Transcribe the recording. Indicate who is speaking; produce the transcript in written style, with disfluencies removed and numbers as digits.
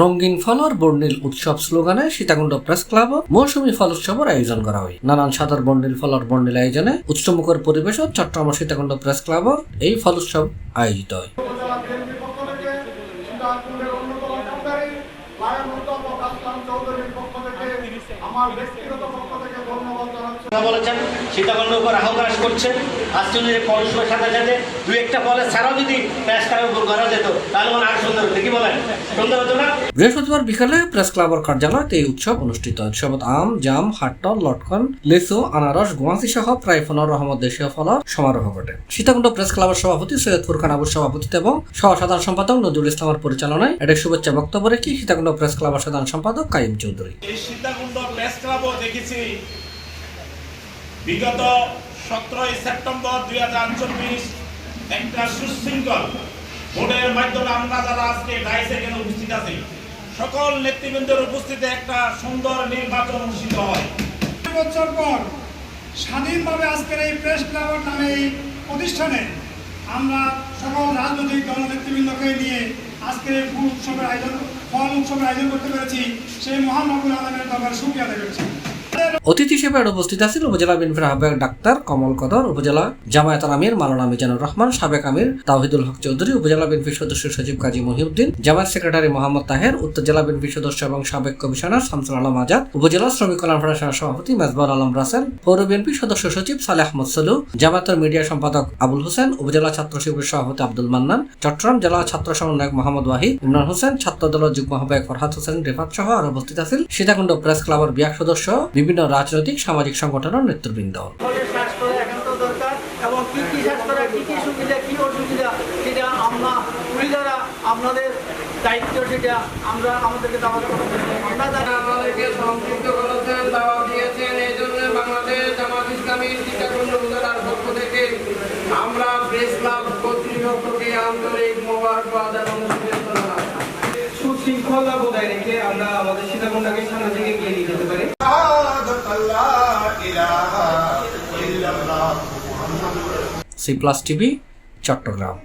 Speaker 1: রঙিন ফল আর বর্ণিল উৎসব স্লোগানে সীতাকুণ্ড প্রেস ক্লাব মৌসুমী ফল উৎসবের আয়োজন করা হয়। নানান সাদার বর্ণিল ফল আর বর্ণিল আয়োজনে উৎসবমুখর পরিবেশ ও চট্টগ্রাম সীতাকুণ্ড প্রেস ক্লাব এই ফল উৎসব আয়োজিত হয়।
Speaker 2: বলেছেন সীতাকুণ্ড উপর আহ্বান করছেন। আজকে যদি পড়াশোনার সাথে সাথে দুই একটা ফলের ছাড়াও যদি প্রেস ক্লাবের উপর করা যেত তাহলে মানে আরো সুন্দর হতো। কি বলেন, সুন্দর হতো না?
Speaker 1: বৃহস্পতিবার বিকালে প্রেস ক্লাবের কার্যালয়তে এই উৎসব অনুষ্ঠিত হয়। উৎসবত আম, জাম, হাট্টল, লটকন, লিচু, আনারস, গোয়াসি সহ প্রায় 15 রকমের দেশীয় ফলের সমারোহ ঘটে। সীতাকুণ্ড প্রেস ক্লাবের সভাপতি সৈয়দ ফুরকান আবুর সভাপতিত্বে এবং সহ সাধারণ সম্পাদক নজরুল ইসলামের পরিচালনায় একটা শুভেচ্ছা বক্তব্য রেখে সীতাকুণ্ড প্রেস ক্লাবের সাধারণ সম্পাদক কাইম চৌধুরী।
Speaker 3: এই সীতাকুণ্ড প্রেস ক্লাবও দেখেছি বিগত 17 সেপ্টেম্বর 2024 একটা সুশৃঙ্খল ভোটের মাধ্যমে আমরা যারা আজকে ডাইসে এখানে উপস্থিত আছি সকল নেতৃবৃন্দের উপস্থিতিতে একটা সুন্দর নির্বাচন অনুষ্ঠিত হয়।
Speaker 4: 2 বছর পর স্বাধীনভাবে আজকের এই প্রেস ক্লাবের নামে এই প্রতিষ্ঠানে আমরা সকল রাজনৈতিক দল নেতৃবৃন্দকে নিয়ে আজকের এই ফল উৎসবের আয়োজন করতে পেরেছি। সেই মহান রব্বুল আলামিনের দরবারে শুকরিয়া আদায় করছি।
Speaker 1: অতিথি হিসেবে উপস্থিত আছেন উপজেলা বিএনপির আহ্বায়ক ডাক্তার কমল কদর, উপজেলা জামায়াতের আমির মাওলানা মিজানুর রহমান, সাবেক আমির তাওহিদুল হক চৌধুরী, উপজেলা বিএনপির সদস্য সচিব কাজী মহিউদ্দিন, জামায়াত সেক্রেটারি মোহাম্মদ তাহের, উত্তর জেলা বিএনপির সদস্য এবং সাবেক কমিশনার শামসুল আলম আজাদ, উপজেলা শ্রমিক কল্যাণ ফেডারেশনের সভাপতি মেজবাউল আলম রাসেল, পৌর বিএনপির সদস্য সচিব সালেহ আহমদ সলু, জামায়াতের মিডিয়া সম্পাদক আবুল হোসেন, উপজেলা ছাত্র শিবিরের সভাপতি আব্দুল মান্নান, চট্টগ্রাম জেলা ছাত্র সমন্বয়ক মোহাম্মদ ওয়াহিদ, ইমরান হোসেন, ছাত্র দলের যুগ্ম আহ্বায়ক ফরহাদ হোসেন রিফাত সহ আর উপস্থিত আছেন সীতাকুণ্ড প্রেস ক্লাবের বিয়াক সদস্য, বিভিন্ন রাজনৈতিক সামাজিক সংগঠনের নেতৃবৃন্দ।
Speaker 5: আপনাদের দায়িত্ব সেটা আমরা আমাদেরকে আমাদেরকে সংযুক্ত করেছেন, দাওয়া দিয়েছেন। এই জন্য বাংলাদেশ জামাত ইসলামী সীতাকুণ্ড উপজেলার পক্ষ থেকে আমরা প্রেস ক্লাব কর্তৃপক্ষকে আন্তরিক মোবারকবাদ এবং শুভেচ্ছা। সুশৃঙ্খলা বজায় রেখে আমরা আমাদের সীতাকুণ্ডকে সামনে থেকে এগিয়ে নিয়ে যেতে পারি।
Speaker 1: C plus TV, Chittagong.